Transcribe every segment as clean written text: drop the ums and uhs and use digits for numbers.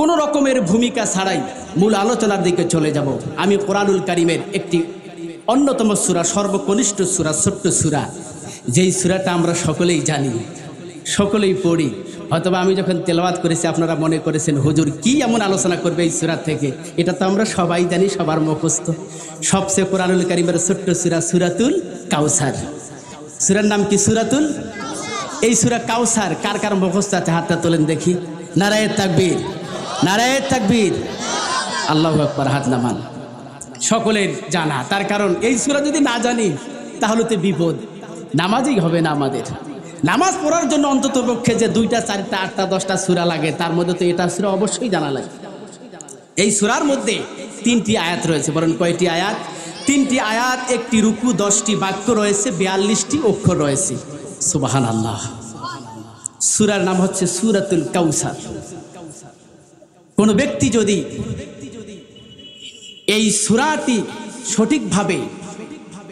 কোনো রকমের ভূমিকা ছাড়াই মূল আলোচনার দিকে চলে যাব। আমি কোরআনুল কারীমের একটি অন্যতম সূরা, সর্বকনিষ্ঠ সূরা, ছোট্ট সূরা, যেই সূরাটা আমরা সকলেই জানি, সকলেই পড়ি। হয়তোবা আমি যখন তেলাওয়াত করেছি আপনারা মনে করেছেন হুজুর কি এমন আলোচনা করবে এই সূরা থেকে। এটা তো আমরা সবাই জানি, সবার মুখস্থ। সবচেয়ে কোরআনুল কারীমের ছোট্ট সূরা, সূরাতুল কাউসার। সূরার নাম কি? সূরাতুল। এই সূরা কাউসার কার কার মুখস্থ আছে? হাতটা তোলেন দেখি। নারায়ে তাকবীর, নারায়ে তাকবীর, আল্লাহু আকবার। হাত নামান। সকলের জানা, তার কারণ এই সূরা যদি না জানি তাহলে তো বিপদ, নামাজই হবে না আমাদের। নামাজ পড়ার জন্য অন্তত পক্ষে যে 2টা 4টা 8টা 10টা সূরা লাগে, তার মধ্যে তো এটা সূরা অবশ্যই জানা লাগে। এই সূরার মধ্যে 3টি আয়াত রয়েছে। বলেন কয়টি আয়াত? 3টি আয়াত, 1টি রুকু, 10টি বাক্য রয়েছে, 42টি অক্ষর রয়েছে। সুবহানাল্লাহ। সূরার নাম হচ্ছে সূরাতুল কাউসার। কোন ব্যক্তি যদি এই সূরাটি সঠিকভাবে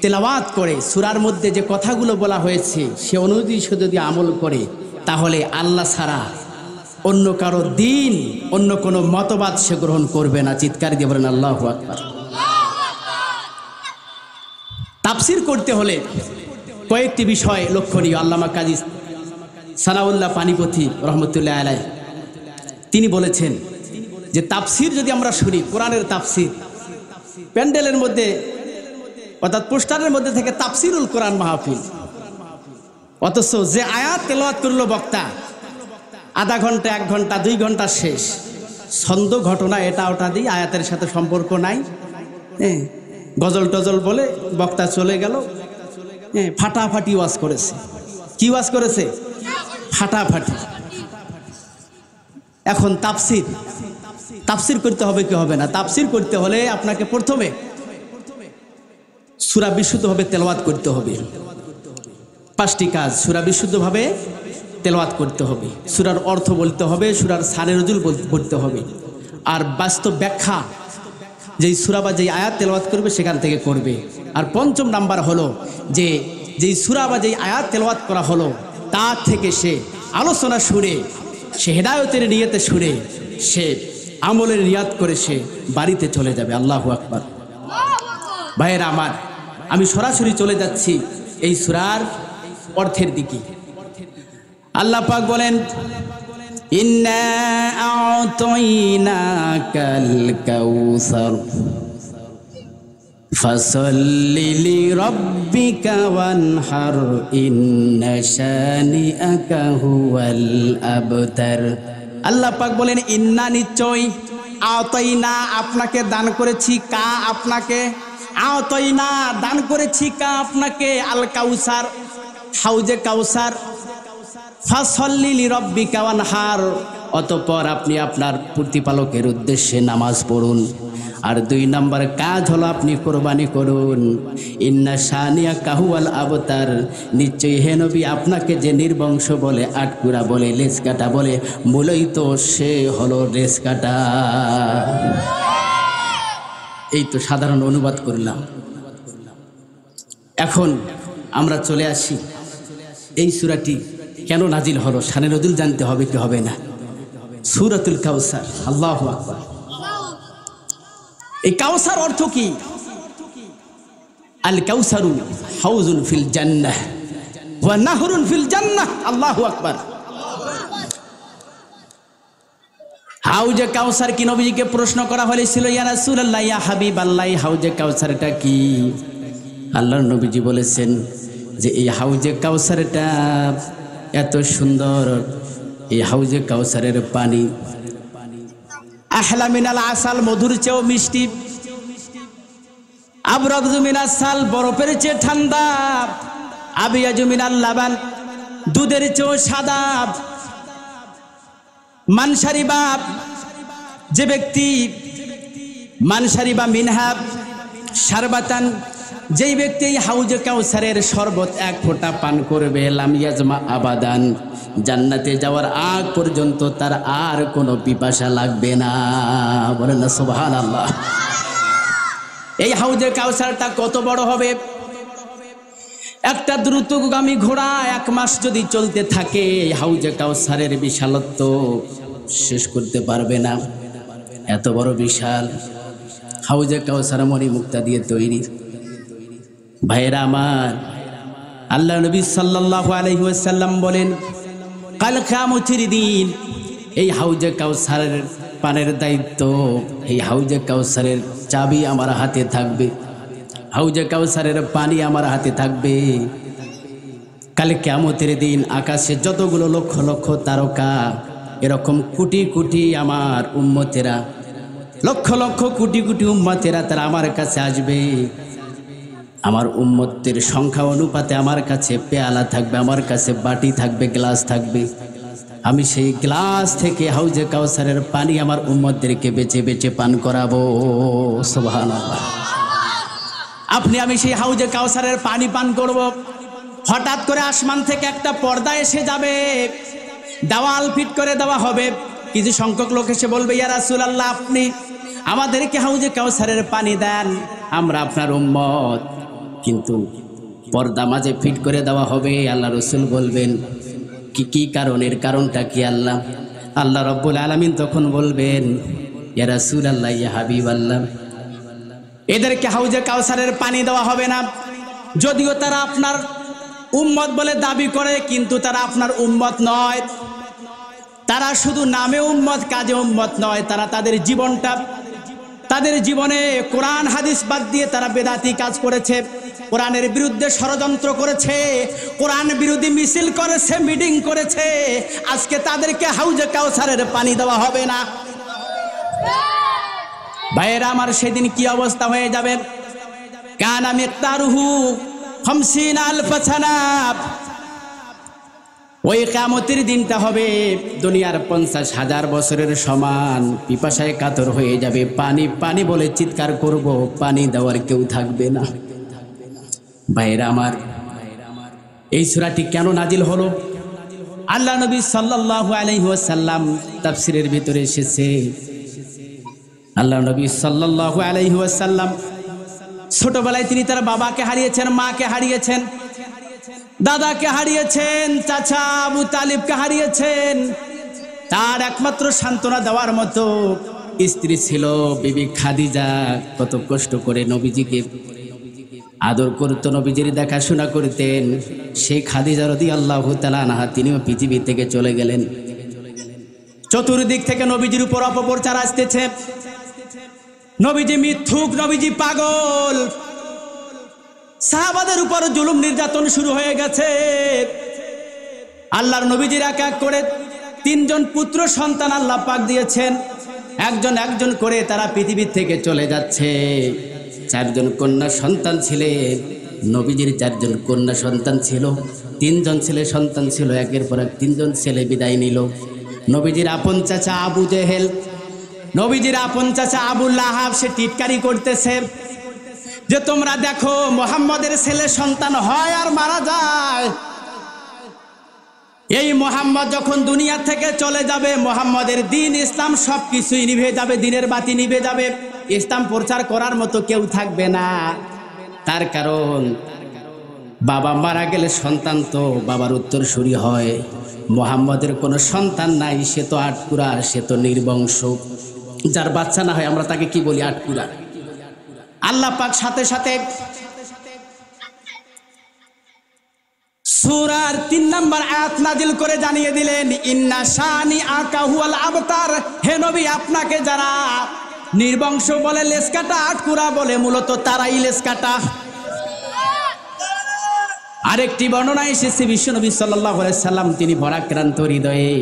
তেলাওয়াত করে, সূরার মধ্যে যে কথাগুলো বলা হয়েছে সে অনুযায়ী সে যদি আমল করে, তাহলে আল্লাহ ছাড়া অন্য কারো দিন, অন্য কোনো মতবাদ সে গ্রহণ করবে না। চিৎকার দিয়ে বলেন আল্লাহু আকবার। তাফসীর করতে হলে কয়েকটি বিষয় লক্ষণীয়। আল্লামা কাজী সানাউল্লাহ পানিপথী রহমতুল্লাহ আলাইহি তিনি বলেছেন যে তাফসীর যদি আমরা শুনি, কোরআনের তাফসীর, প্যান্ডেলের মধ্যে অর্থাৎ পোস্টারের মধ্যে থেকে তাফসীরুল কোরআন মাহফিল, অথচ যে আয়াত তেলাওয়াত করলো বক্তা, আধা ঘন্টা, 1 ঘন্টা, 2 ঘন্টা শেষ। ছন্দ, ঘটনা, এটা ওটা দিয়ে আয়াতের সাথে সম্পর্ক নাই। গজল টজল বলে বক্তা চলে গেল। ফাটাফাটি ওয়াজ করেছে। কি ওয়াজ করেছে? ফাটাফাটি। এখন তাফসীর, তাফসীর করতে হবে কি হবে না? তাফসীর করতে হলে আপনাকে প্রথমে সূরা বিশুদ্ধভাবে তেলাওয়াত করতে হবে। 5টি কাজ। সূরা বিশুদ্ধভাবে তেলাওয়াত করতে হবে, সূরার অর্থ বলতে হবে, সূরার সারে নজুল বলতে হবে, আর বাস্তব ব্যাখ্যা যেই সূরা বা যেই আয়াত তেলাওয়াত করবে সেখান থেকে করবে। আর 5ম নাম্বার হলো যে যেই সূরা বা যেই আয়াত তেলাওয়াত করা হলো তার থেকে সে আলোচনা শুনে, সে হেদায়েতের নিয়তে শুনে, সে আমলের নিয়াত করে সে বাড়িতে চলে যাবে। আল্লাহু আকবার। ভাইয়েরা আমার, আমি সরাসরি চলে যাচ্ছি এই সূরার অর্থের দিকে। আল্লাহ পাক বলেন, ইন্না আ'তাইনাকাল কাউসার ফাসাল্লি লিরাব্বিকা ওয়ানহার ইন্না শানিআকা হুয়াল আবতার। আল্লাহ পাক বলেন, ইন্না, নিশ্চয়, আ'তাইনা, আপনাকে দান করেছি, কা, আপনাকে, আ'তাইনা, দান করেছি, কা, আপনাকে, আল কাউসার, হাউজে কাউসার, ফাসাল্লি লিরাব্বিকা ওয়ানহার, অতঃপর আপনি আপনার প্রতিপালকের উদ্দেশ্যে নামাজ পড়ুন। আর 2 নম্বর কাজ হলো আপনি কোরবানি করুন। ইন্না শানিআকা হুয়াল আবতার, নিশ্চয়ই হে নবী, আপনাকে যে নির্বংশ বলে, আটকুরা বলে, লেজ কাটা বলে, মূলই তো সে হলো লেজ কাটা। এই তো সাধারণ অনুবাদ করলাম। এখন আমরা চলে আসি এই সূরাটি কেন নাজিল হলো, শানে নজুল জানতে হবে কি হবে না? সূরাতুল কাউসার। আল্লাহু আকবার। এই কাউসার অর্থ কি? আল কাউসারু হাউজুন ফিল জান্নাহ ওয়া নাহরুন ফিল জান্নাহ। আল্লাহু আকবার। হাউজে কাউসার কি? নবীজিকে প্রশ্ন করা হয়েছিল, ইয়া রাসূলুল্লাহ, ইয়া হাবিবাল্লাহ, হাউজে কাউসারটা কি? আল্লাহর নবীজি বলেছেন যে এই হাউজে কাউসারটা এত সুন্দর, এই হাউজে কাউসারের পানি আহলা মিনাল আসাল, মধুর চেয়েও মিষ্টি, আবরাদু মিনাস সাল, বরফের চেয়ে ঠান্ডা, আবিয়াজু মিনাল লাবান, দুধের চেয়েও সাদা, মানসারিবা, যে ব্যক্তি, মানসারিবা মিনহাব শারবাতান, যেই ব্যক্তি এই হাউজে কাউসারের শরবত 1 ফোঁটা পান করবে, লাম ইয়াজমা আবাদান, জান্নাতে যাওয়ার আগ পর্যন্ত তার আর কোনো পিপাসা লাগবে না। বলেন না সুবহানাল্লাহ। এই হাউজে কাউসারটা কত বড় হবে? একটা দ্রুতগামী ঘোড়া 1 মাস যদি চলতে থাকে, এই হাউজে কাউসারের বিশালত্ব শেষ করতে পারবে না, এত বড় বিশাল হাউজে কাউসার মণি মুক্তা দিয়ে তৈরি। ভাইয়েরা আমার, আল্লাহ নবী সাল্লাল্লাহু আলাইহি ওয়াসাল্লাম বলেন, কাল কিয়ামতের দিন এই হাউজে কাউসারের পানের দায়িত্ব, এই হাউজে কাউসারের চাবি আমার হাতে থাকবে, হাউজে কাউসারের পানি আমার হাতে থাকবে। কাল কিয়ামতের দিন আকাশে যতগুলো লক্ষ লক্ষ তারকা, এরকম কোটি কোটি আমার উম্মতেরা, লক্ষ লক্ষ কোটি কোটি উম্মতেরা তারা আমার কাছে আসবে। আমার উম্মতের সংখ্যা অনুপাতে আমার কাছে পেয়ালা থাকবে, আমার কাছে বাটি থাকবে, গ্লাস থাকবে। আমি সেই গ্লাস থেকে হাউজে কাউসারের পানি আমার উম্মতদেরকে বেছে বেছে পান করাবো। সুবহানাল্লাহ। আপনি আমি সেই হাউজে কাউসারের পানি পান করব। হঠাৎ করে আসমান থেকে একটা পর্দা এসে যাবে, দেওয়াল ফিট করে দেওয়া হবে। কিছু সংখ্যক লোক এসে বলবে, ইয়া রাসূলুল্লাহ, আপনি আমাদেরকে হাউজে কাউসারের পানি দেন, আমরা আপনার উম্মত। কিন্তু পর্দা মাঝে ফিট করে দেওয়া হবে। আল্লাহ রসুল বলবেন, কি কারণের কারণটা কি? আল্লাহ রব্বুল আলামিন তখন বলবেন, ইয়া রাসূলুল্লাহ, ইয়া হাবিবাল্লাহ, এদেরকে হাউজে কাউসারের পানি দেওয়া হবে না। যদিও তারা আপনার উম্মত বলে দাবি করে, কিন্তু তারা আপনার উম্মত নয়। তারা শুধু নামে উম্মত, কাজে উম্মত নয়। তারা তাদের জীবনে কোরআন হাদিস বাদ দিয়ে তারা বেদাতি কাজ করেছে, কোরআনের বিরুদ্ধে ষড়যন্ত্র করেছে, কোরআন বিরোধী মিছিল করেছে, মিটিং করেছে। আজকে তাদেরকে হাউজে কাউসারের পানি দেওয়া হবে না। ভাইয়েরা আমার, সেদিন কি অবস্থা হয়ে যাবে? কানা মিকদারুহু 50 আলফ সানা। ওই কিয়ামতের দিনটা হবে দুনিয়ার 50,000 বছরের সমান। পিপাসায় কাতর হয়ে যাবে, পানি পানি বলে চিৎকার করব, পানি দেওয়ার কেউ থাকবে না। ভাইয়েরা আমার, এই সূরাটি কেন নাজিল হলো? আল্লাহ নবী সাল্লাল্লাহু আলাইহি ওয়াসাল্লাম তাফসীরের ভিতরে এসেছে, আল্লাহ নবী সাল্লাল্লাহু আলাইহি ওয়াসাল্লাম ছোটবেলায় তিনি তার বাবাকে হারিয়েছেন, মাকে হারিয়েছেন, দাদাকে হারিয়েছেন, চাচা আবু তালিবকে হারিয়েছেন। তার একমাত্র সান্ত্বনা দেওয়ার মতো স্ত্রী ছিল বিবি খাদিজা। কত কষ্ট করে নবীজিকে আদর করতো, নবীজির দেখাশোনা করতেন। সেই খাদিজা রাদিয়াল্লাহু তাআলা আনহা তিনিও পৃথিবী থেকে চলে গেলেন। চতুর্দিক থেকে নবীজির উপর অপপ্রচার আসতেছে, নবীজি মিথ্যুক, নবীজি পাগল। সাহাবাদের উপর জুলুম নির্যাতন শুরু হয়ে গেছে। আল্লাহর নবীজির এক এক করে 3 জন পুত্র সন্তান আল্লাহ পাক দিয়েছেন। একজন একজন করে তারা পৃথিবী থেকে চলে যাচ্ছে। 4 জন কন্যা সন্তান ছিলেন নবীজির, 4 জন কন্যা সন্তান ছিল, 3 জন ছেলে সন্তান ছিল। একের পর এক 3 জন ছেলে বিদায় নিল। নবীজির আপন চাচা আবু জেহেল, নবীজির আপন চাচা আবু লাহাব, সে টিটকারি করতেছে যে তোমরা দেখো মুহাম্মদের ছেলে সন্তান হয় আর মারা যায়। এই মুহাম্মদ যখন দুনিয়া থেকে চলে যাবে, মুহাম্মদের দ্বীন ইসলাম সবকিছুই নিভে যাবে, দ্বীনের বাতি নিভে যাবে, ইসলাম প্রচার করার মতো কেউ থাকবে না। তার কারণ বাবা মারা গেলে সন্তান তো বাবার উত্তরসূরি হয়। মুহাম্মদের কোনো সন্তান নাই, সে তো আটকুরা, সে তো নির্বংশ। যার বাচ্চা না হয় আমরা তাকে কি বলি? আটকুরা। আল্লাহ পাক সাথে সাথে সূরার 3 নম্বর আয়াত নাজিল করে জানিয়ে দিলেন, ইন্না শানি আকা হুয়াল আবতার। হে নবী, আপনাকে যারা নির্বংশ বলে, লেসকাটা, আটকুরা বলে, মূলত তারাই লেসকাটা। আরেকটি বর্ণনা এসেছে, বিশ্বনবী সাল্লাল্লাহু আলাইহি সাল্লাম তিনি ভরাক্রান্ত হৃদয়ে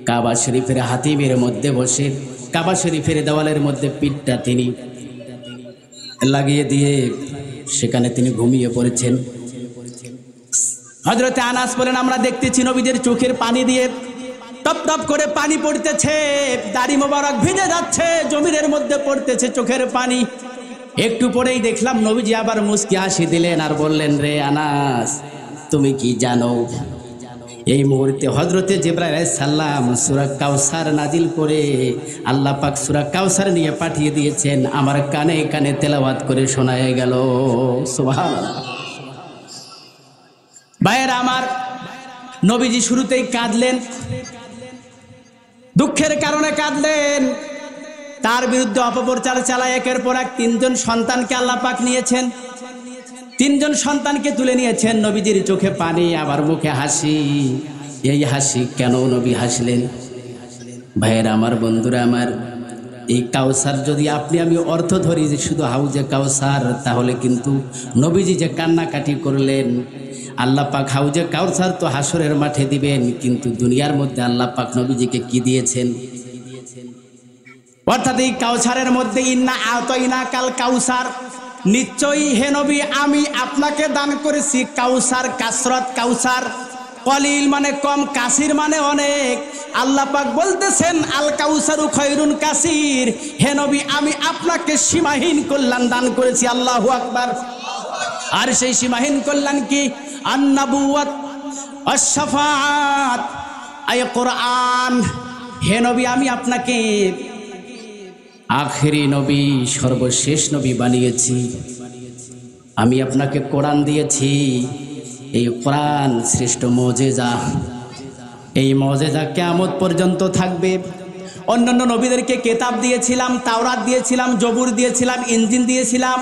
কাবা শরীফের হাতিমের মধ্যে বসে, কাবা শরীফের দেওয়ালের মধ্যে পিঠটা তিনি লাগিয়ে দিয়ে সেখানে তিনি ঘুমিয়ে পড়েছেন। হযরতে আনাস বলেন, আমরা দেখতেছি নবীদের চোখের পানি দিয়ে টপ টপ করে পানি পড়তেছে, দাড়ি মোবারক ভিজে যাচ্ছে, জমিনের মধ্যে পড়তেছে চোখের পানি। একটু পরেই দেখলাম নবীজি আবার মুস্কি হাসি দিলেন আর বললেন, রে আনাস, তুমি কি জানো এই মুহূর্তে হযরতে জিবরাইল আলাইহিস সালাম সূরা কাউসার নাজিল করে আল্লাহ পাক সূরা কাউসার নিয়ে পাঠিয়ে দিয়েছেন। আমার কানে কানে তেলাওয়াত করে শোনায় গেল। সুবহানাল্লাহ। ভাইয়েরা আমার, নবীজি শুরুতেই কাঁদলেন। দুঃখের কারণে কাঁদলেন, তার বিরুদ্ধে অপপ্রচার চালায় একের পর এক তিনজন সন্তানকে আল্লাহ পাক নিয়েছেন, তিনজন সন্তানকে তুলে নিয়েছেন। নবীজির চোখে পানি, আবার মুখে হাসি। এই হাসি কেন নবী হাসলেন? ভাইয়েরা আমার, বন্ধুরা আমার, এই কাউসার যদি আপনি আমি অর্থ ধরি যে শুধু হাউজে কাউসার, তাহলে কিন্তু নবীজি যে কান্নাকাটি করলেন, আল্লাহ পাক হাউজে কাউসার তো হাসরের মাঠে দিবেন, কিন্তু দুনিয়ার মধ্যে আল্লাহ পাক নবীজিকে কি দিয়েছেন? অর্থাৎ এই কাউসারের মধ্যে ইন্না আতাইনা কাল কাউসার, নিশ্চয়ই হে নবী আমি আপনাকে দান করেছি কাউসার। কাসরত কাউসার, কলিল মানে কম, কাসির মানে অনেক। আল্লাহ পাক বলতেছেন আল কাউসারু খৈরুন কাসির, হে নবী আমি আপনাকে সীমাহীন কল্যাণ দান করেছি। আল্লাহু আকবার। আর সেই সীমাহীন কল্যাণ কি? আন-নাবুওয়াত আশ-শাফাআত, আয় কোরআন। হে নবী আমি আপনাকে আখেরি নবী, সর্বশেষ নবী বানিয়েছি। আমি আপনাকে কোরআন দিয়েছি। এই কোরআন শ্রেষ্ঠ মুজিজা। এই মুজিজা কিয়ামত পর্যন্ত থাকবে। অন্যান্য নবীদেরকে কিতাব দিয়েছিলাম, তাওরাত দিয়েছিলাম, জবুর দিয়েছিলাম, ইনজিল দিয়েছিলাম।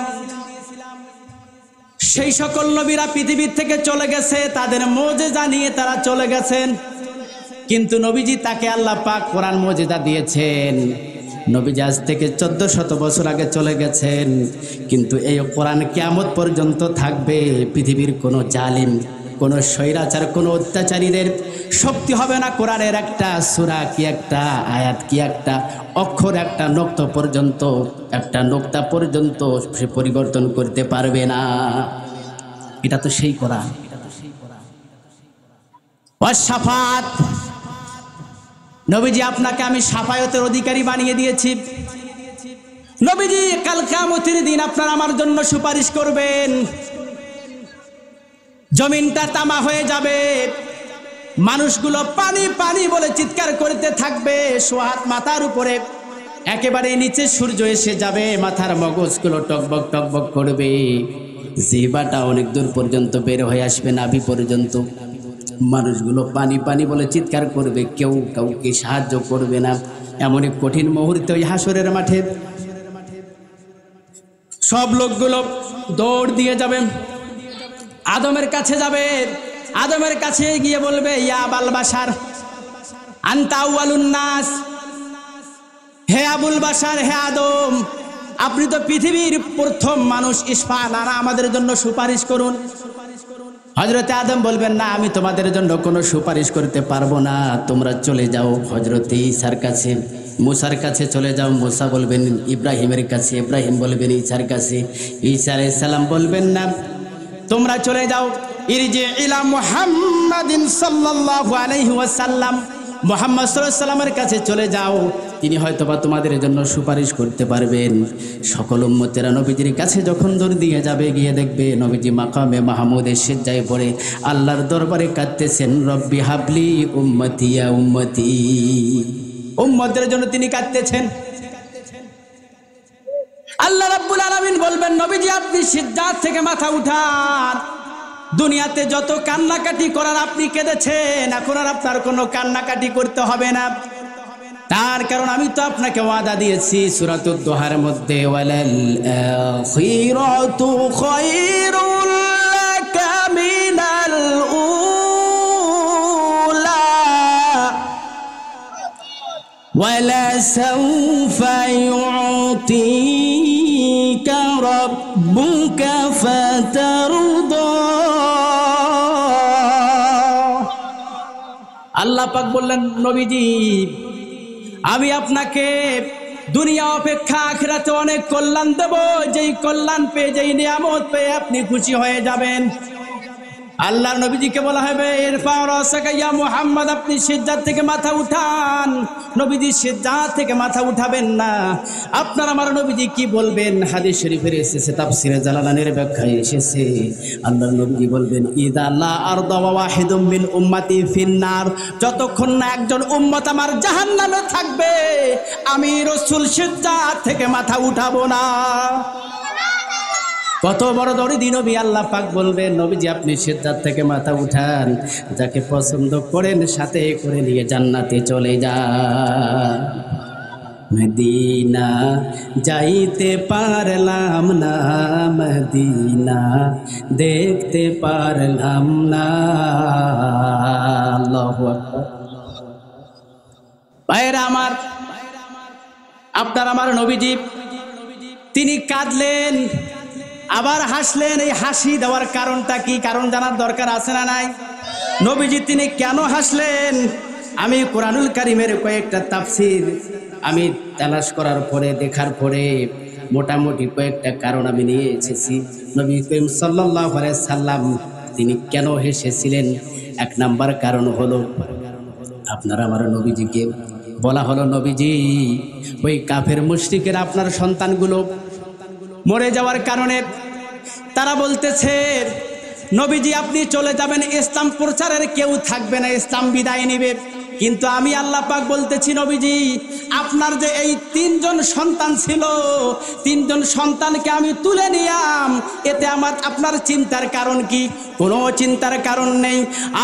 সেই সকল নবীরা পৃথিবীর থেকে চলে গেছে, তাদের মুজিজা নিয়ে তারা চলে গেছেন। কিন্তু নবীজি তাকে আল্লাহ পাক কোরআন মুজিজা দিয়েছেন। নবীজি আজ থেকে 1400 বছর আগে চলে গেছেন, কিন্তু এই কোরআন কিয়ামত পর্যন্ত থাকবে। পৃথিবীর কোনো জালিম, কোনো স্বৈরাচার, কোনো অত্যাচারীদের শক্তি হবে না কোরআনের একটা সূরা কি, একটা আয়াত কি, একটা অক্ষর, একটা নোক্তা পর্যন্ত সে পরিবর্তন করতে পারবে না। এটা তো সেই কোরআন। ওয়াস-শাফাআত, নবীজি আপনাকে আমি শাফায়াতের অধিকারী বানিয়ে দিয়েছি। নবীজি কাল কিয়ামতের দিন আপনার আমার জন্য সুপারিশ করবেন। জমিনটা তামা হয়ে যাবে, মানুষগুলো পানি পানি বলে চিৎকার করতে থাকবে। সোহাত মাথার উপরে, একেবারে নিচে সূর্য এসে যাবে, মাথার মগজগুলো টকবক টকবক করবে। জিহ্বাটা অনেক দূর পর্যন্ত বের হয়ে আসবে, নাভি পর্যন্ত। মানুষগুলো পানি পানি বলে চিৎকার করবে, কেউ কাউকে সাহায্য করবে না। এমন এক কঠিন মুহূর্তে ওই হাসরের মাঠে সব লোকগুলো দৌড় দিয়ে যাবে, আদমের কাছে যাবে। আদমের কাছে গিয়ে বলবে ইয়া আবাল বাশার আনতা আউয়ালুন নাস, হে আবুল বাশার, হে আদম, আপনি তো পৃথিবীর প্রথম মানুষ, ইশফা লানা, আমাদের জন্য সুপারিশ করুন। হযরতে আদম বলবেন না, আমি তোমাদের জন্য কোনো সুপারিশ করতে পারবো না, তোমরা চলে যাও হযরতে ঈসার কাছে, মুসার কাছে চলে যাও। মুসা বলবেন ইব্রাহিমের কাছে, ইব্রাহিম বলবেন ঈসার কাছে, ঈসা আলাইহিস সালাম বলবেন না, তোমরা চলে যাও ইরজি ইলা মুহাম্মাদিন সাল্লাল্লাহু আলাইহি ওয়াসাল্লাম, মুহাম্মদ সাল্লাল্লাহু আলাইহি ওয়াসাল্লামের কাছে চলে যাও, তিনি হয়তোবা তোমাদের জন্য সুপারিশ করতে পারবেন। সকল উম্মতেরা নবীজির কাছে যখন দৌড় দিয়ে যাবে, গিয়ে দেখবে নবীজি মাকামে মাহমুদে সিজদায় পড়ে আল্লাহর দরবারে কাঁদতেছেন, রব্বি হাবলি উম্মতি ইয়া উম্মতি। উম্মতের জন্য তিনি কাঁদতেছেন। আল্লাহ রাব্বুল আলামিন বলবেন নবীজি আপনি সিজদা থেকে মাথা উঠান। দুনিয়াতে যত কান্নাকাটি করার আপনি কেঁদেছেন, এখন আর আপনার কোনো কান্নাকাটি করতে হবে না। তার কারণ আমি তো আপনাকে ওয়াদা দিয়েছি সূরাতুদ দুহার মধ্যে, ওয়ালাল আখিরাতু খায়রুল লাকা মিনাল উলা ওয়ালা সাওফা ইউতিকা রাব্বুকা ফাতারদা। আল্লাহ পাক বললেন নবীজি আমি আপনাকে দুনিয়া অপেক্ষা আখিরাতে অনেক কল্যাণ দেব, যেই কল্যাণ পেয়ে, যেই নিয়ামত পেয়ে আপনি খুশি হয়ে যাবেন। আল্লাহর নবীজিকে বলা হবে ইরফা রাসাকা ইয়া মুহাম্মদ, আপনি সিজদা থেকে মাথা উঠান। নবীজি সিজদা থেকে মাথা উঠাবেন না। আপনার আমার নবীজি কি বলবেন? হাদিস শরীফের এসেছে, তাফসীরে জালালানের ব্যাখ্যায় এসেছে, আল্লাহর নবীজি বলবেন ইদা লা আরদা ওয়াহিদুম মিন উম্মতি ফিন্নার, যতক্ষণ না একজন উম্মত আমার জাহান্নামে থাকবে আমি রাসূল সিজদা থেকে মাথা উঠাবো না। কত বড় দরদি নবী, আল্লাহ পাক বলবেন নবীজি আপনি সিজদা থেকে মাথা উঠান, যাকে পছন্দ করেন সাথে করে নিয়ে জান্নাতে চলে যান। মদিনা যাইতে পারলাম না, মদিনা দেখতে পারলাম না। আল্লাহু আকবার। ভাইরা আমার, আপনার আমার নবীজি তিনি কাঁদলেন আবার হাসলেন। এই হাসি দেওয়ার কারণটা কি, কারণ জানার দরকার আছে না নাই? নবীজি তিনি কেন হাসলেন? আমি কোরআনুল কারীমের কয়েকটা তাফসীর আমি তালাশ করার পরে, দেখার পরে মোটামুটি কয়েকটা কারণ আমি নিয়ে এসেছি। নবী করিম সাল্লাল্লাহু আলাইহি সাল্লাম তিনি কেন হেসেছিলেন? এক নাম্বার কারণ হলো, আপনার আমার নবীজিকে বলা হলো, নবীজি ওই কাফের মুশরিকের আপনার সন্তানগুলো মরে যাওয়ার কারণে তারা বলতেছে নবীজি আপনি চলে যাবেন, ইসলাম প্রচারের কেউ থাকবে না, ইসলাম বিদায় নেবে। কিন্তু আমি আল্লাহ পাক বলতেছি নবীজি আপনার যে এই তিনজন সন্তান ছিল, তিনজন সন্তানকে আমি তুলে নিলাম, এতে আপনার চিন্তার কারণ কি? কোনো চিন্তার কারণ নেই।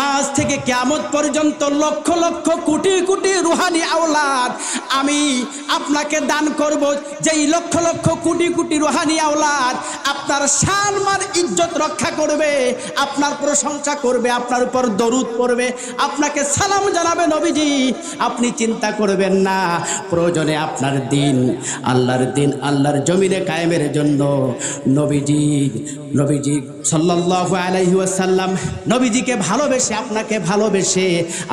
আজ থেকে কিয়ামত পর্যন্ত লক্ষ লক্ষ কোটি কোটি রুহানি আওলাদ আমি আপনাকে দান করব, যেই লক্ষ লক্ষ কোটি কোটি রুহানি আওলাদ আপনার সম্মান ইজ্জত রক্ষা করবে, আপনার প্রশংসা করবে, আপনার উপর দরুদ পড়বে, আপনাকে সালাম জানাবে। নবীজি আপনি চিন্তা করবেন না, প্রয়োজনে আপনার দিন, আল্লাহর জমিনে কায়েমের জন্য নবীজি সাল্লাল্লাহু আলাইহি ওয়াসাল্লাম নবীজিকে ভালোবেসে, আপনাকে ভালোবেসে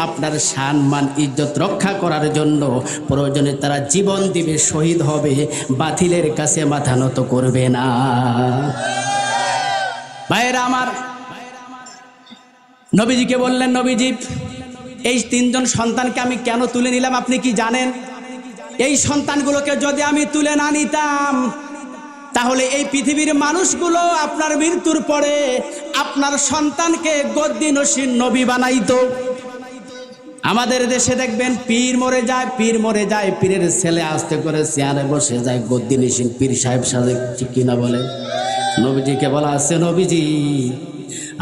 আপনার সম্মান ইজ্জত রক্ষা করার জন্য প্রয়োজনে তারা জীবন দিবে, শহীদ হবে, বাতিলের কাছে মাথা নত করবে না। ভাইরা আমার, নবীজিকে বললেন নবীজি এই তিনজন সন্তানকে আমি কেন তুলে নিলাম আপনি কি জানেন? এই সন্তানগুলোকে যদি আমি তুলে না নিতাম তাহলে এই পৃথিবীর মানুষগুলো আপনার মৃত্যুর পরে আপনার সন্তানকে গদ্দিনশীন নবী বানাইতো। আমাদের দেশে দেখবেন পীর মরে যায়, পীরের ছেলে আস্তে করে চেয়ারে বসে যায়, গদ্দিনশীন পীর সাহেব সাজে, ঠিক কিনা বলে? নবীজিকে বলা আছে নবীজি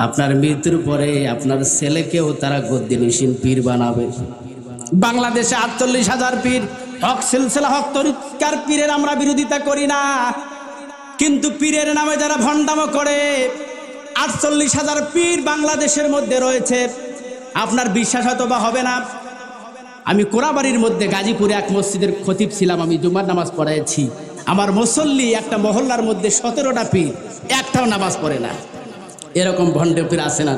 আপনার মৃত্যুর পরে আপনার ছেলেকেও তারা গদ্দিনশীন পীর বানাবে। বাংলাদেশে 48,000 পীর, হক সিলসিলা হক তরিকার পীরের আমরা বিরোধিতা করি না, কিন্তু পীরের নামে যারা ভণ্ডামো করে 48,000 পীর বাংলাদেশের মধ্যে রয়েছে। আপনার বিশ্বাস হয়তো বা হবে না, আমি কোরাবাড়ির মধ্যে গাজীপুরে এক মসজিদের খতিব ছিলাম, আমি জুমার নামাজ পড়াইছি। আমার মুসল্লি একটা মহল্লার মধ্যে 17টা পীর, একটাও নামাজ পড়ে না। এরকম ভণ্ড পীর আছে না?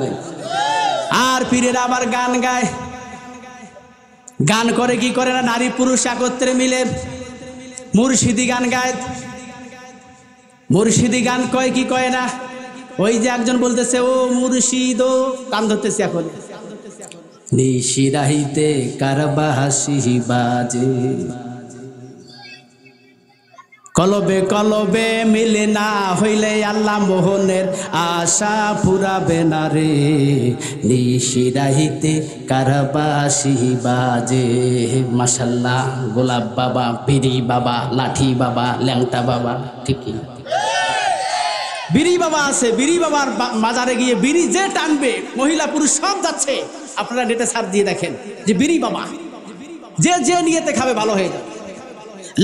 আর পীরেরা আবার গান গায়, গান করে কি করে না, নারী পুরুষ একত্রে মিলে মুর্শিদি গান গায়। মুর্শিদি গান কয় কি কয় না? ওই যে একজন বলতেছে ও মুর্শিদ, ও কান ধরতেছে এখন, নিশিরাইতে কারবা হাসি বাজে, কলবে কলবে মিলে না হইলে আল্লাহ মোহনের আশা ফুরাবে না রে, নিশিরাইতে কারবাসি বাজে। মাশাল্লাহ, গোলাপ বাবা, বিড়ি বাবা, লাঠি বাবা, ল্যাংটা বাবা, ঠিক কি? বিড়ি বাবা আছে, বিড়ি বাবার মাজারে গিয়ে বিড়ি যে টানবে, মহিলা পুরুষ সব যাচ্ছে, আপনারা নেটে সার্চ দিয়ে দেখেন যে বিড়ি বাবা যে নিয়েতে খাবে ভালো হয়ে যাবে।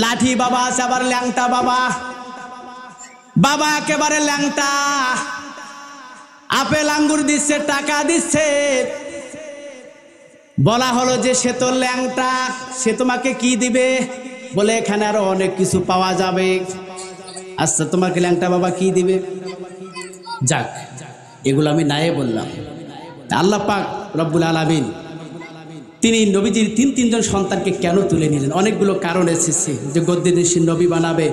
লাঠি বাবা আছে, আবার ল্যাংটা বাবা একেবারে ল্যাংটা, আপেল আঙ্গুর দিচ্ছে, টাকা দিচ্ছে। বলা হলো যে সে তো ল্যাংটা, সে তোমাকে কি দিবে? বলে এখানে আরো অনেক কিছু পাওয়া যাবে। আচ্ছা তোমাকে ল্যাংটা বাবা কি দিবে? যাক, এগুলো আমি নাই বললাম। আল্লাহ পাক রব্বুল আলামিন তিনি নবীজির তিনজন সন্তানকে কেন তুলে নিলেন? অনেকগুলো কারণ এসেছে, যে গদ্দিনশীন নবী বানাবে,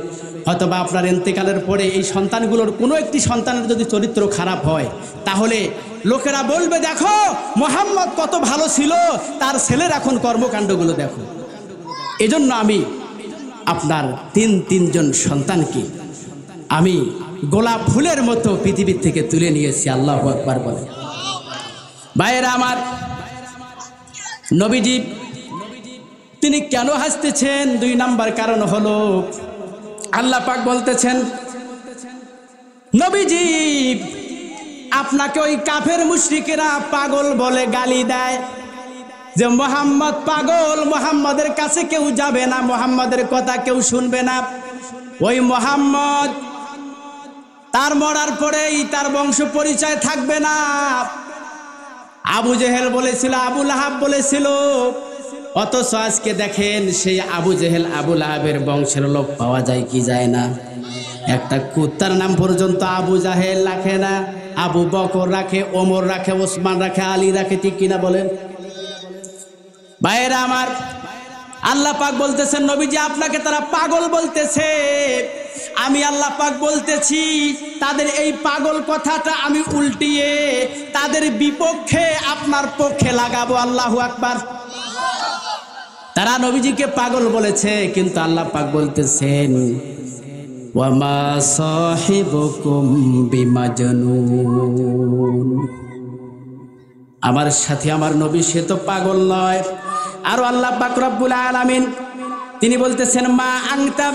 হয়তোবা আপনার ইন্তেকালের পরে এই সন্তানগুলোর কোনো একটি সন্তানের যদি চরিত্র খারাপ হয় তাহলে লোকেরা বলবে দেখো মুহাম্মদ কত ভালো ছিল, তার ছেলের এখন কর্মকাণ্ডগুলো দেখো। এজন্য আমি আপনার তিনজন সন্তানকে আমি গোলাপ ফুলের মতো পৃথিবীর থেকে তুলে নিয়েছি। আল্লাহু আকবার বলে। ভাইয়েরা আমার, নবীজি তিনি কেন হাসতেছেন? 2 নাম্বার কারণ হলো আল্লাহ পাক বলতেছেন নবীজি আপনাকে ওই কাফের মুশরিকেরা পাগল বলে গালি দেয় যে মোহাম্মদ পাগল, মোহাম্মদের কাছে কেউ যাবে না, মোহাম্মদের কথা কেউ শুনবে না। ওই মোহাম্মদ তার মরার পরেই তার বংশ পরিচয় থাকবে না। আবু জেহেল বলেছিল, আবু লাহাব বলেছিল, অথচ আজকে দেখেন সেই আবু জেহেল আবু লাহাবের বংশের লোক পাওয়া যায় কি যায় না। একটা কুত্তার নাম পর্যন্ত আবু জাহেল রাখে না, আবু বকর রাখে, ওমর রাখে, ওসমান রাখে, আলী রাখে, ঠিক কিনা বলেন? ভাইয়েরা আমার, আল্লাহ পাক বলতেছেন নবীজি আপনাকে তারা পাগল বলতেছে, আমি আল্লাহ পাক বলতেছি তাদের এই পাগল কথাটা আমি উল্টিয়ে তাদের বিপক্ষে আপনার পক্ষে লাগাবো। আল্লাহু আকবার। তারা নবীজিকে পাগল বলেছে, কিন্তু আল্লাহ পাক বলতেছেন ওয়ামা সাহিবুকুম বিমাজনুন, আমার সাথে আমার নবী সে তো পাগল নয়। আর আল্লাহ পাক রব্বুল আলামিন তিনি বলতেছেন মা আনতা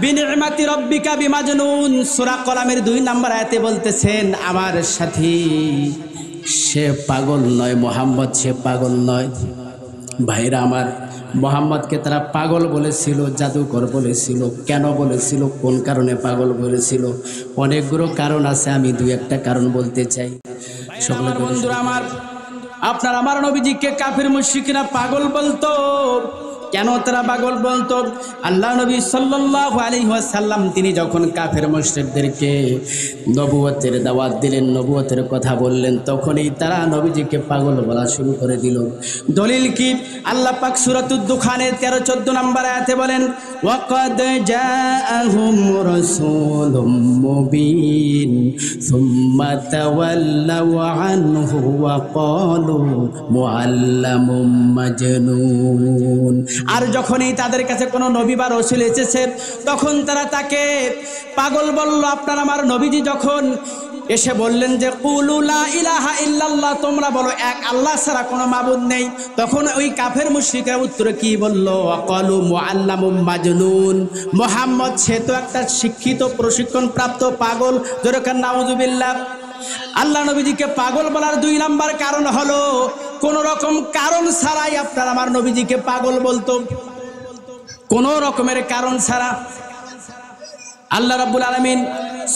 বিনিমাতি রব্বিকা বিমাজনুন, সূরা কলামের 2 নম্বর আয়াতে বলতেছেন আমার সাথী সে পাগল নয়, মোহাম্মদ সে পাগল নয়। ভাইরা আমার, মোহাম্মদকে তারা পাগল বলেছিল, জাদুকর বলেছিল। কেন বলেছিল, কোন কারণে পাগল বলেছিল? অনেকগুলো কারণ আছে, আমি 2-1টা কারণ বলতে চাই। সকল বন্ধুরা আমার, আপনার আমার নবীজিকে কাফির মুশরিকরা পাগল বলতো। কেন তারা পাগল বলতো? আল্লাহ নবী সাল্লাল্লাহু আলাইহি ওয়াসাল্লাম তিনি যখন কাফের মুশরিকদেরকে নবুয়তের দাওয়াত দিলেন, নবুয়তের কথা বললেন, তখনই তারা নবীজিকে পাগল বলা শুরু করে দিল। দলিল কি? আল্লাহ পাক সূরাতুদ দুখানের 13-14 নম্বর আয়াতে বলেন ওয়াকাদ জাআহুম রাসূলুম মুবিন সুম্মা তাওয়াল্লাউ আনহু ওয়া ক্বালু মুআল্লামুম মাজনুন। আর যখনই তাদের কাছে কোনো নবী বা রাসূল এসেছে তখন তারা তাকে পাগল বলল। আপনার আমার নবীজি যখন এসে বললেন যে কুলু লা ইলাহা ইল্লাল্লাহ, তোমরা বলো এক আল্লাহ ছাড়া কোনো মাবুদ নেই, তখন ওই কাফের মুশরিকরা উত্তরে কি বলল? ওয়াকালু মুআল্লামুম মাজনুন, মুহাম্মদ সে তো একটা শিক্ষিত প্রশিক্ষণপ্রাপ্ত পাগল। জোরে কান নাউযুবিল্লাহ। আল্লাহ নবীজিকে পাগল বলার 2 নম্বর কারণ হলো কোন রকম কারণ ছাড়াই আপনার আমার নবীজিকে পাগল বলতো, কোন রকমের কারণ ছাড়া। আল্লাহ রাব্বুল আলামিন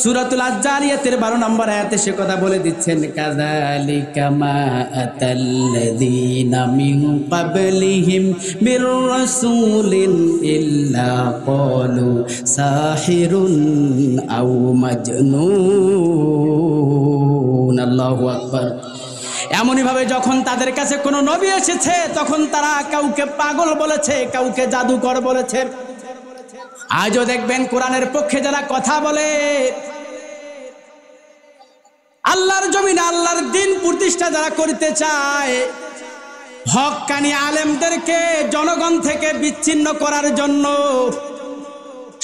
সূরাতুল আয-যারিয়াতের 12 নম্বর আয়াতে সে কথা বলে দিচ্ছেন কাযালিকা মা আতাল্লাযীনা মিন ক্বাবলিহিম মির রাসূলিন ইল্লা ক্বালু সাহিরুন আও মাজনুন। আল্লাহু আকবার। এমনই ভাবে যখন তাদের কাছে কোনো নবী এসেছে তখন তারা কাউকে পাগল বলেছে, কাউকে জাদুকর বলেছে। আজও দেখবেন কোরআনের পক্ষে যারা কথা বলে, আল্লাহর জমিনে আল্লাহর দ্বীন প্রতিষ্ঠা যারা করতে চায়, হক্কানি আলেমদেরকে জনগণ থেকে বিচ্ছিন্ন করার জন্য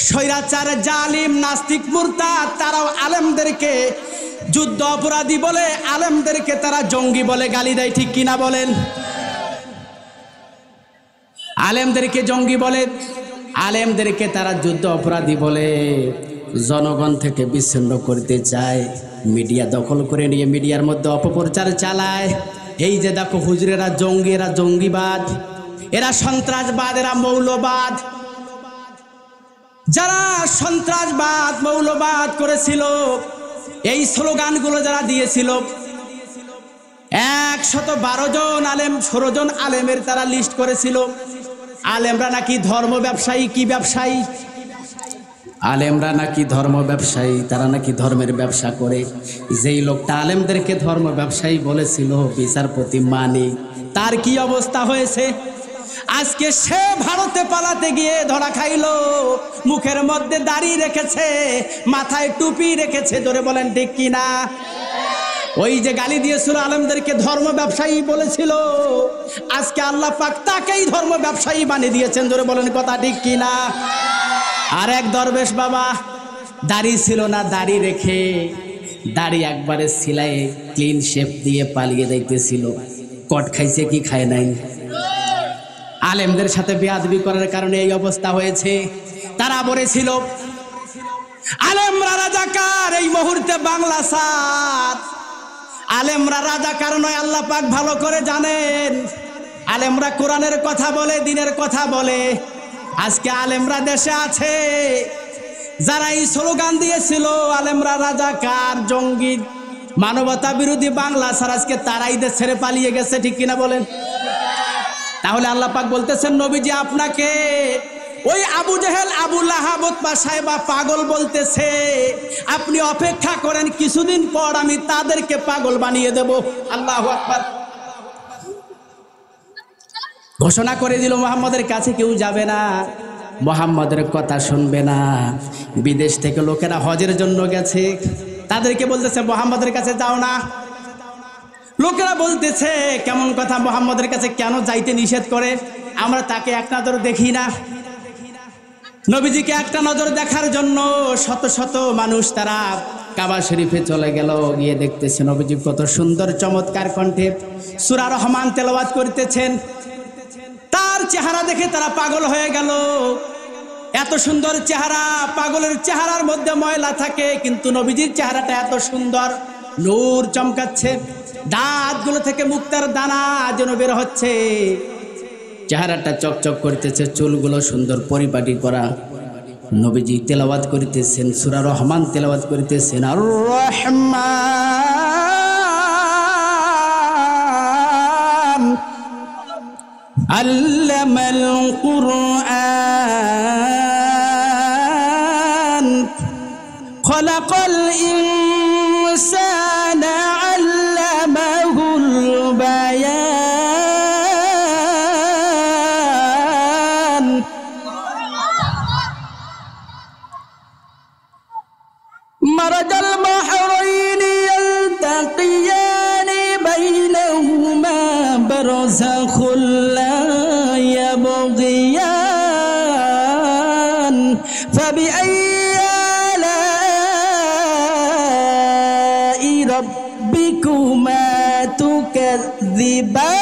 স্বৈরাচার জালিম নাস্তিক মুরতাদ তারাও আলেমদেরকে যুদ্ধ অপরাধী বলে, আলেমদেরকে তারা জঙ্গি বলে গালি দেয়, ঠিক কিনা বলেন? আলেমদেরকে জঙ্গি বলে, আলেমদেরকে তারা যুদ্ধ অপরাধী বলে, জনগণ থেকে বিচ্ছিন্ন করতে চায়, মিডিয়া দখল করে নিয়ে মিডিয়ার মধ্যে অপপ্রচার চালায়। এই যে দেখো হুজুরেরা জঙ্গি, এরা জঙ্গিবাদ, এরা সন্ত্রাসবাদ, এরা মৌলবাদ। যারা সন্ত্রাসবাদ মৌলবাদ করেছিল, এই স্লোগানগুলো যারা দিয়েছিল, 112 জন আলেম, 16 জন আলেমের তারা লিস্ট করেছিল। আলেমরা নাকি ধর্ম ব্যবসায়ী। কি ব্যবসায়ী? আলেমরা নাকি ধর্ম ব্যবসায়ী, তারা নাকি ধর্মের ব্যবসা করে। যেই লোকটা আলেমদেরকে ধর্ম ব্যবসায়ী বলেছিল, বিচারপতি মানি, তার কি অবস্থা হয়েছে? আজকে সে ভারতে পালাতে গিয়ে ধরা খাইলো। মুখের মধ্যে দাড়ি রেখেছে, মাথায় টুপি রেখেছে, ধরে বলেন ঠিক কিনা? ওই যে গালি দিয়েছিল আলেমদেরকে ধর্ম ব্যবসায়ী বলেছিল, আজকে আল্লাহ পাক তাকেই ধর্ম ব্যবসায়ী বানিয়ে দিয়েছেন, ধরে বলেন কথা ঠিক কিনা? আর এক দরবেশ বাবা দাড়ি ছিল না, দাড়ি রেখে দাড়ি একবারে সিলাই ক্লিন শেপ দিয়ে পালিয়ে যাইতেছিল। কট খাইছে কি খায় নাই? আলেমদের সাথে বেয়াদবি করার কারণে এই অবস্থা হয়েছে। তারা বলেছিল আলেমরা রাজাকার, এই মুহূর্তে বাংলা সার। আলেমরা রাজাকার নয়, আল্লাহ পাক ভালো করে জানেন। আলেমরা কোরআনের কথা বলে, দিনের কথা বলে। আজকে আলেমরা দেশে আছে, যারা এই স্লোগান দিয়েছিল আলেমরা রাজাকার, জঙ্গি, মানবতা বিরোধী বাংলা সার, আজকে তারাই দেশ ছেড়ে পালিয়ে গেছে, ঠিক কিনা বলেন? তাহলে আল্লাহ পাক বলতেছেন নবীজি আপনাকে ওই আবু জেহেল, আবু লাহাব, উতবা সাইবা পাগল বলতেছে, আপনি অপেক্ষা করেন, কিছুদিন পর আমি তাদেরকে পাগল বানিয়ে দেব। আল্লাহু আকবার। ঘোষণা করে দিল মুহাম্মদের কাছে কেউ যাবে না, মুহাম্মদের কথা শুনবে না। বিদেশ থেকে লোকেরা হজের জন্য গেছে, তাদেরকে বলতেছে মুহাম্মদের কাছে যাও না। লোকেরা বলতেছে কেমন কথা, মুহাম্মদের কাছে কেন যাইতে নিষেধ করে? আমরা তাকে এক নজর দেখি না। নবীজিকে একটা নজর দেখার জন্য শত শত মানুষ তারা কাবা শরীফে চলে গেল। গিয়ে দেখতেছে নবীজি কত সুন্দর চমৎকার কণ্ঠে সূরা রহমান তেলাওয়াত করতেছেন। তার চেহারা দেখে তারা পাগল হয়ে গেল। এত সুন্দর চেহারা, পাগলের চেহারার মধ্যে ময়লা থাকে, কিন্তু নবীজির চেহারাটা এত সুন্দর, নূর চমকাচ্ছে, দাঁতগুলো থেকে মুক্তার দানা যেন বের হচ্ছে, চেহারাটা চকচক করতেছে, চুলগুলো সুন্দর পরিপাটি করা। নবীজি তেলাওয়াত করিতেছেন, সূরা রহমান তেলাওয়াত করিতেছেন, আর রহমান আল্লামাল কুরআন খলাকাল ইনসানা আল্লামাহুল বায়ান। মারাজাল বাহরাইনি ইয়ালতাকিয়ানি বাইনাহুমা বারযাখুল লা ইয়াবগিয়ান ফাবিআইয়ি আলাই রাব্বিকুমা তুকাযযিবান।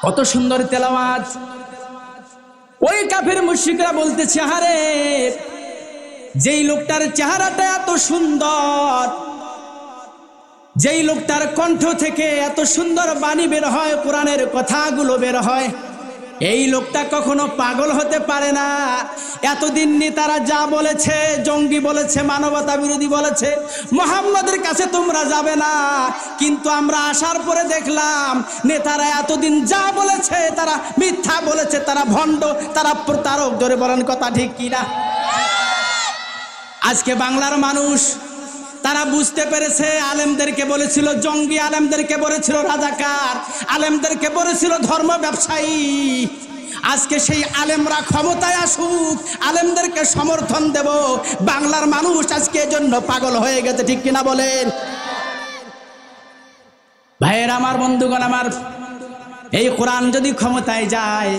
কত সুন্দর তেলাওয়াত। ওই কাফের মুশরিকরা বলতেছে, আরে যেই লোকটার চেহারাটা এত সুন্দর, যেই লোকটার কণ্ঠ থেকে এত সুন্দর বাণী বের হয়, কোরআনের কথাগুলো বের হয়, এই লোকটা কখনো পাগল হতে পারে না। এতদিন নেতারা যা বলেছে, জঙ্গি বলেছে, মানবতা বিরোধী বলেছে, মুহাম্মদের কাছে তোমরা যাবে না, কিন্তু আমরা আসার পরে দেখলাম নেতারা এতদিন যা বলেছে তারা মিথ্যা বলেছে, তারা ভণ্ড, তারা প্রতারক। ধরে বলেন কথা ঠিক কিনা? আজকে বাংলার মানুষ তারা বুঝতে পেরেছে, আলেমদেরকে বলেছিল জঙ্গি, আলেমদেরকে বলেছিল রাজাকার, আলেমদেরকে বলেছিল ধর্ম ব্যবসায়ী। আজকে সেই আলেমরা ক্ষমতায় আসুক, আলেমদেরকে সমর্থন দেব। বাংলার মানুষ আজকে এজন্য পাগল হয়ে গেছে, ঠিক কিনা বলেন? ভাইয়ের আমার, বন্ধুগণ আমার, এই কোরআন যদি ক্ষমতায় যায়,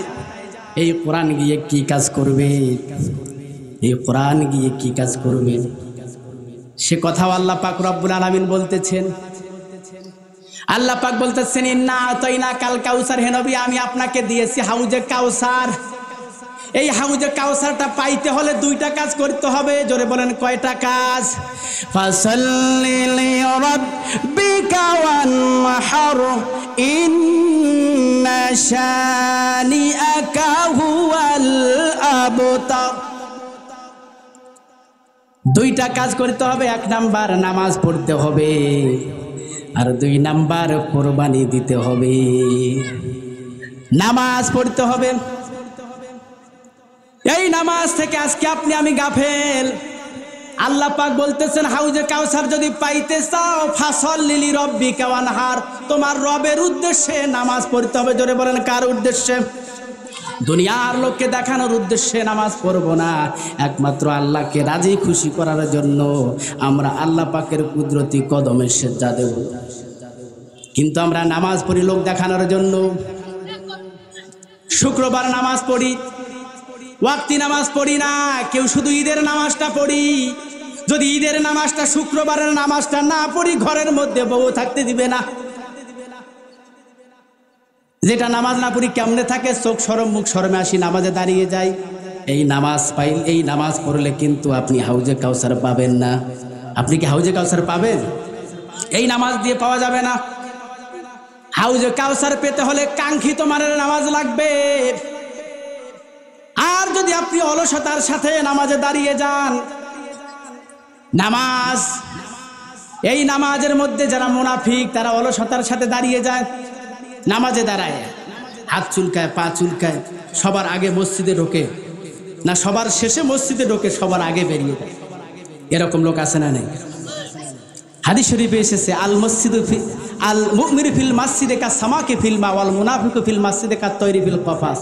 এই কোরআন গিয়ে কি কাজ করবে? এই কোরআন গিয়ে কি কাজ করবে? সে কথাও আল্লাহ পাক রব্বুল আলামিন বলতেছেন। আল্লাহ পাক বলতেছেন, ইন্না আতাইনা কাল কাউসার, হে নবী আমি আপনাকে দিয়েছি হাউজে কাউসার। এই হাউজে কাউসারটা পাইতে হলে দুইটা কাজ করতে হবে। জোরে বলেন কয়টা কাজ? ফাসাল্লি লিরাব্বিকা ওয়ানহার ইন্না শানিআকা হুয়াল আবতার। দুইটা কাজ করতে হবে। এক নাম্বার নামাজ পড়তে হবে, আর দুই নাম্বার কোরবানি দিতে হবে। নামাজ পড়তে হবে। এই নামাজ থেকে আজকে আপনি আমি গাফেল। আল্লাহ পাক বলতেছেন, হাউজে কাউসার যদি পাইতে চাও ফাসাল্লি লিরাব্বিকা ওয়ানহার, তোমার রবের উদ্দেশ্যে নামাজ পড়তে হবে। জোরে বলেন কার উদ্দেশ্যে? দুনিয়ার লোককে দেখানোর উদ্দেশ্যে নামাজ পড়ব না, একমাত্র আল্লাহকে রাজি খুশি করার জন্য আমরা আল্লাহ পাকের কুদরতি কদমে সেজদা দেব। কিন্তু আমরা নামাজ পড়ি লোক দেখানোর জন্য। শুক্রবার নামাজ পড়ি, ওয়াক্তি নামাজ পড়ি না, কেউ শুধু ঈদের নামাজটা পড়ি। যদি ঈদের নামাজটা, শুক্রবারের নামাজটা না পড়ি, ঘরের মধ্যে বউ থাকতে দিবে না। যেটা নামাজ না পড়ি কেমনে থাকে? চোখ সরম, মুখ সরমে আসি, নামাজে দাঁড়িয়ে যাই। এই নামাজ পড়লে কিন্তু আপনি হাউজে কাউসার পাবেন না। আপনি কি হাউজে কাউসার পাবেন? এই নামাজ দিয়ে পাওয়া যাবে না। হাউজে কাউসার পেতে হলে কাঙ্ক্ষিত মানের নামাজ লাগবে। আর যদি আপনি অলসতার সাথে নামাজে দাঁড়িয়ে যান, এই নামাজের মধ্যে যারা মুনাফিক তারা অলসতার সাথে দাঁড়িয়ে যায়, নামাজে দাঁড়ায় হাত চুলকায়, পা চুলকায়, সবার আগে মসজিদে ঢোকে না সবার শেষে মসজিদে ঢোকে, সবার আগে বেরিয়ে যায়। এরকম লোক আছে না নেই? হাদিস শরীফে এসেছে আল মুমিনু ফিল মাসজিদে কা সামাকে ফিল মা ওয়াল মুনাফিকু ফিল মাসজিদে কা তৈরি ফিল কফাস।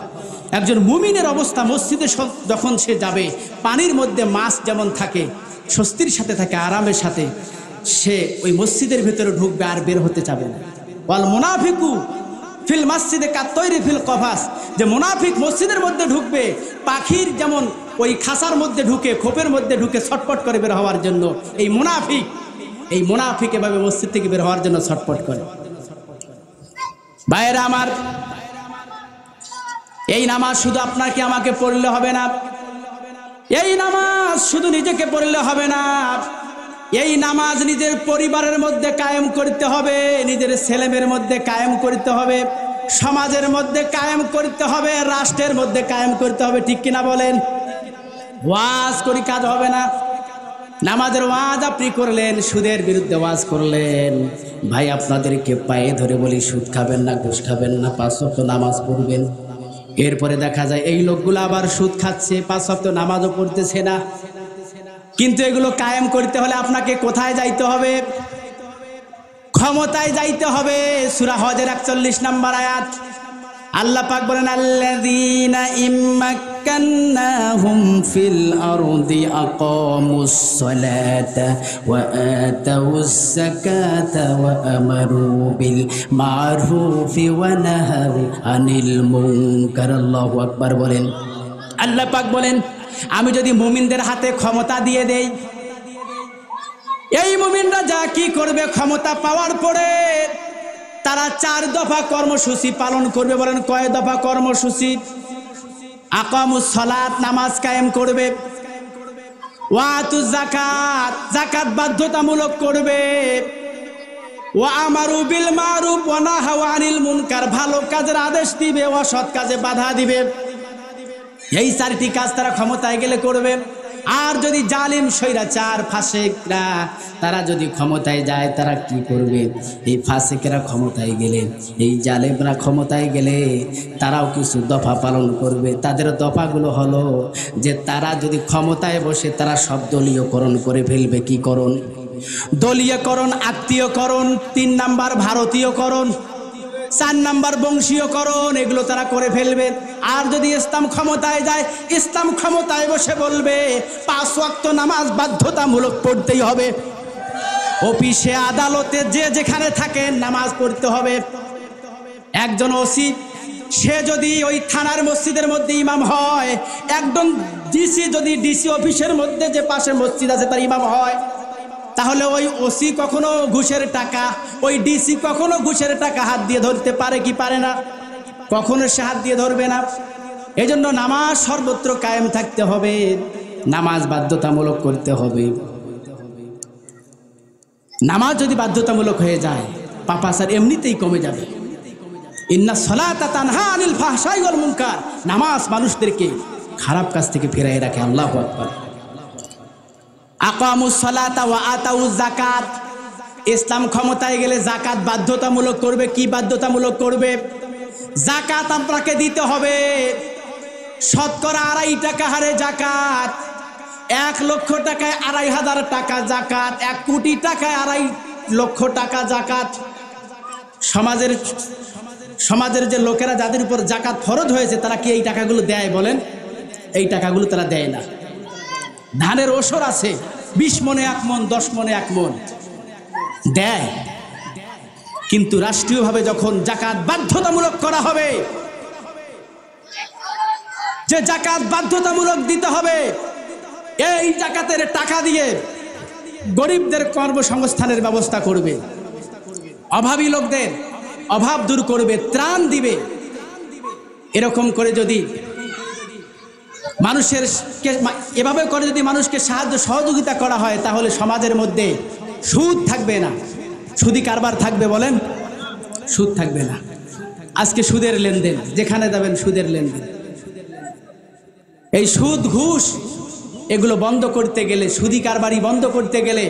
একজন মুমিনের অবস্থা মসজিদে যখন সে যাবে, পানির মধ্যে মাছ যেমন থাকে, স্বস্তির সাথে থাকে, আরামের সাথে, সে ওই মসজিদের ভিতরে ঢুকবে আর বের হতে চাবে না। ওয়াল মুনাফিকু ফিল মাসজিদে কা তৈরি ফিল কফাস, যে মুনাফিক মসজিদের মধ্যে ঢুকবে পাখির যেমন ওই খাসার মধ্যে ঢুকে, খোপের মধ্যে ঢুকে ছটপট করে বের হওয়ার জন্য, এই মুনাফিক এভাবে মসজিদ থেকে বের হওয়ার জন্য ছটপট করে। ভাইয়েরা আমার, এই নামাজ শুধু আপনাকে আমাকে পড়লে হবে না, এই নামাজ শুধু নিজেকে পড়লে হবে না, এই নামাজ নিজের পরিবারের মধ্যে কায়েম করতে হবে, নিজের ছেলেমেয়ের মধ্যে কায়েম করতে হবে, সমাজের মধ্যে কায়েম করতে হবে, রাষ্ট্রের মধ্যে কায়েম করতে হবে। ঠিক কিনা বলেন? ওয়াজ করি কাজ হবে না। নামাজের ওয়াজ আপনি করলেন, সুদের বিরুদ্ধে ওয়াজ করলেন, ভাই আপনাদেরকে পায়ে ধরে বলি সুদ খাবেন না, ঘুষ খাবেন না, 5 ওয়াক্ত নামাজ পড়বেন। এরপরে দেখা যায় এই লোকগুলো আবার সুদ খাচ্ছে, 5 ওয়াক্ত নামাজও পড়তেছে না। কিন্তু এগুলো কায়েম করতে হলে আপনাকে কোথায় যাইতে হবে? ক্ষমতায় যাইতে হবে। সূরা হজের 41 নম্বর আয়াত আল্লাহ পাক বলেন, আল্লাযীনা ইম্মাক্কান্নাহুম ফিল আরদি আকামুস সালাতা ওয়া আতাউস যাকাতা ওয়া আমারু বিল মারুফি ওয়া নাহাউ আনিল মুনকার। আল্লাহু আকবার বলেন। আল্লাহ পাক বলেন, আমি যদি মুমিনদের হাতে ক্ষমতা দিয়ে দেই, এই মুমিনরা যা কি করবে ক্ষমতা পাওয়ার পরে তারা 4 দফা কর্মসূচি পালন করবে। বলেন কয় দফা কর্মসূচি? আকামুস সালাত, নামাজ কায়েম করবে, ওয়া আতুজ যাকাত, যাকাত বাধ্যতামূলক করবে, ওয়া আমারু বিল মারুফ ওয়া নাহাউ আনিল মুনকার, ভালো কাজের আদেশ দিবে, অসৎ কাজে বাধা দিবে। এই 4টি কাজ তারা ক্ষমতায় গেলে করবে। আর যদি জালিম স্বৈরাচার ফাসিকরা তারা যদি ক্ষমতায় যায়, তারা কি করবে? এই ফাসিকরা ক্ষমতায় গেলে, এই জালিমরা ক্ষমতায় গেলে তারাও কিছু দফা পালন করবে। তাদের দফাগুলো হলো যে তারা যদি ক্ষমতায় বসে তারা সব দলীয়করণ করে ফেলবে। কি করণ? দলীয়করণ, আত্মীয়করণ, 3 নাম্বার ভারতীয়করণ, 4 নাম্বার বংশীয়করণ, এগুলো তারা করে ফেলবে। আর যদি ইসলাম ক্ষমতায় যায়, ইসলাম ক্ষমতায় বসে বলবে 5 ওয়াক্ত নামাজ বাধ্যতামূলক পড়তেই হবে। অফিসে আদালতে যে যেখানে থাকে নামাজ পড়তে হবে। একজন ওসি সে যদি ওই থানার মসজিদের মধ্যে ইমাম হয়, একজন ডিসি যদি ডিসি অফিসের মধ্যে যে পাশে মসজিদ আছে তার ইমাম হয়, তাহলে ওই ওসি কখনো ঘুষের টাকা, ওই ডিসি কখনো ঘুষের টাকা হাত দিয়ে ধরতে পারে কি পারে না? কখনো সে হাত দিয়ে ধরবে না। এজন্য নামাজ সর্বত্র কায়েম থাকতে হবে, নামাজ বাধ্যতামূলক করতে হবে। নামাজ যদি বাধ্যতামূলক হয়ে যায়, পাপাচার এমনিতেই কমে যাবে। ইন্না সলাতা তানহা আনিল ফাহশাই ওয়াল মুনকার, নামাজ মানুষদেরকে খারাপ কাজ থেকে ফিরিয়ে রাখে। আল্লাহু আকবার। আকামুস সালাতা ওয়া আতাউজ যাকাত, ইসলাম ক্ষমতায় গেলে যাকাত বাধ্যতামূলক করবে। কি বাধ্যতামূলক করবে? যাকাত আপনাকে দিতে হবে। শতকরা 2.5 টাকা হারে যাকাত। 1 লক্ষ টাকায় 2.500 টাকা যাকাত, 1 কোটি টাকায় 2.5 লক্ষ টাকা যাকাত। সমাজের যে লোকেরা যাদের উপর যাকাত ফরজ হয়েছে তারা কি এই টাকাগুলো দেয়? বলেন, এই টাকাগুলো তারা দেয় না। ধানের ওসর আছে, 20 মনে 1 মন, 10 মনে 1 মন দেয়, কিন্তু রাষ্ট্রীয়ভাবে যখন যাকাত বাধ্যতামূলক করা হবে, যে যাকাত বাধ্যতামূলক দিতে হবে, এই যাকাতের টাকা দিয়ে গরিবদের কর্মসংস্থানের ব্যবস্থা করবে, অভাবী লোকদের অভাব দূর করবে, ত্রাণ দিবে। এরকম করে যদি মানুষের এভাবে করে যদি মানুষকে সাহায্য সহযোগিতা করা হয় তাহলে সমাজের মধ্যে সুদ থাকবে না। সুদি কারবার থাকবে বলেন? সুদ থাকবে না। আজকে সুদের লেনদেন, যেখানে যাবেন সুদের লেনদেন। এই সুদ ঘুষ এগুলো বন্ধ করতে গেলে, সুদি কারবারি বন্ধ করতে গেলে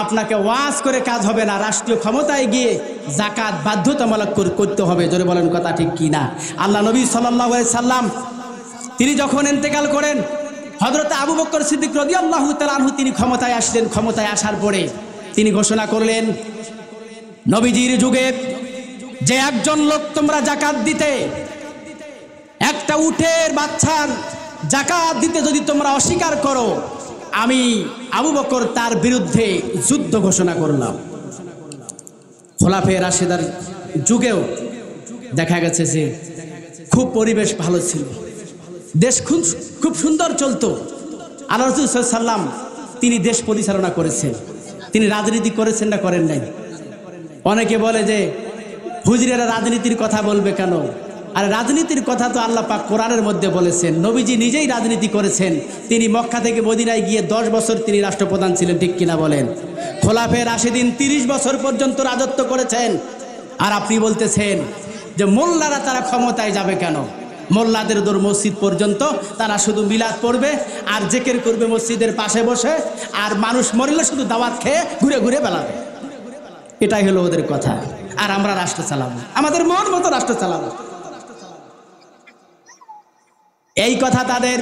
আপনাকে ওয়াজ করে কাজ হবে না, রাষ্ট্রীয় ক্ষমতায় গিয়ে যাকাত বাধ্যতামূলক করতে হবে। জোরে বলেন কথা ঠিক কি না? আল্লাহ নবী সাল্লাল্লাহু আলাইহি সাল্লাম তিনি যখন ইন্তেকাল করেন, হযরত আবু বকর সিদ্দিক রাদিয়াল্লাহু তাআলা আনহু তিনি ক্ষমতায় আসলেন। ক্ষমতায় আসার পরে তিনি ঘোষণা করলেন, নবীজির যুগে যে একজন লোক তোমরা যাকাত দিতে, একটা উটের বাচ্চার যাকাত দিতে যদি তোমরা অস্বীকার করো, আমি আবু বকর তার বিরুদ্ধে যুদ্ধ ঘোষণা করলাম। খোলাফায়ে রাশেদার যুগেও দেখা গেছে যে খুব পরিবেশ ভালো ছিল, দেশ খুব সুন্দর চলতো। আল্লাহ রাসূল সাল্লাল্লাহু আলাইহি ওয়াসাল্লাম তিনি দেশ পরিচালনা করেছেন। তিনি রাজনীতি করেছেন না করেন নাই? অনেকে বলে যে হুজুরেরা রাজনীতির কথা বলবে কেন? আর রাজনীতির কথা তো আল্লাহ পাক কোরআনের মধ্যে বলেছেন। নবীজি নিজেই রাজনীতি করেছেন। তিনি মক্কা থেকে মদিনায় গিয়ে 10 বছর তিনি রাষ্ট্রপ্রধান ছিলেন, ঠিক কিনা বলেন? খোলাফায়ে রাশেদিন 30 বছর পর্যন্ত রাজত্ব করেছেন। আর আপনি বলতেছেন যে মোল্লারা তারা ক্ষমতায় যাবে কেন? মোল্লাদের দূর মসজিদ পর্যন্ত তারা শুধু মিলাদ পড়বে আর জিকির করবে মসজিদের পাশে বসে, আর মানুষ মরলে শুধু দাওয়াত খেয়ে ঘুরে ঘুরে বেড়াবে। এটাই হলো ওদের কথা। আর আমরা রাষ্ট্র চালাবো, আমাদের মন মতো রাষ্ট্র চালাবো, এই কথা তাদের।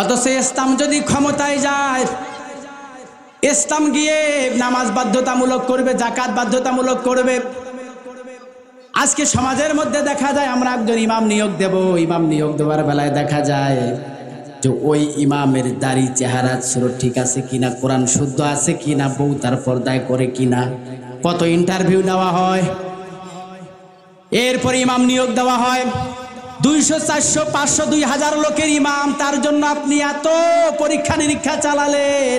অথচ ইসলাম যদি ক্ষমতায় যায়, ইসলাম গিয়ে নামাজ বাধ্যতামূলক করবে, যাকাত বাধ্যতামূলক করবে। আজকে সমাজের মধ্যে দেখা যায় আমরা একজন ইমাম নিয়োগ দেব, ইমাম নিয়োগ দেওয়ার বেলায় দেখা যায় যে ওই ইমামের দাড়ি চেহারা সুরত ঠিক আছে কিনা, কোরআন শুদ্ধ আছে কিনা, বউ তার পর্দায় করে কিনা, কত ইন্টারভিউ নেওয়া হয়, এরপর ইমাম নিয়োগ দেওয়া হয়। 200, 400, 500, 2000 লোকের ইমাম, তার জন্য আপনি এত পরীক্ষা নিরীক্ষা চালালেন।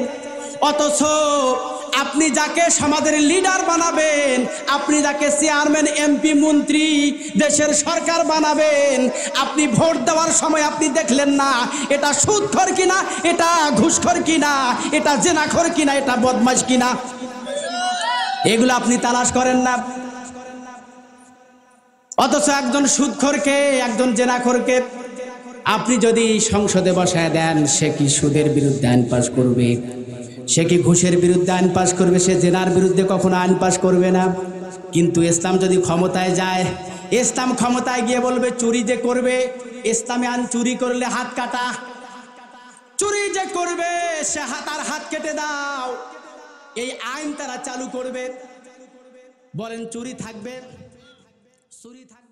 অথচ আপনি যাকে সমাজের লিডার বানাবেন, আপনি যাকে চেয়ারম্যান, এমপি, মন্ত্রী, দেশের সরকার বানাবেন, আপনি ভোট দেওয়ার সময় আপনি দেখলেন না এটা সুদখোর কিনা, এটা ঘুষখোর কিনা, এটা জেনাখোর কিনা, এটা বদমাশ কিনা, এগুলো আপনি তালাশ করেন না। অথচ একজন সুদখোরকে, একজন জেনাখোরকে আপনি যদি সংসদে বসায় দেন, সে কি সুদের বিরুদ্ধে আইন পাশ করবে? সে কি ঘুষের বিরুদ্ধে আইন পাশ করবে? সে জেনার বিরুদ্ধে কখনো আইন পাশ করবে না। কিন্তু ইসলাম যদি ক্ষমতায় যায়, ইসলাম ক্ষমতায় গিয়ে বলবে চুরি যে করবে, ইসলামে আইন চুরি করলে হাত কাটা, চুরি যে করবে সে তার হাত কেটে দাও, এই আইন তারা চালু করবে। বলেন চুরি থাকবে? চুরি থাকবে।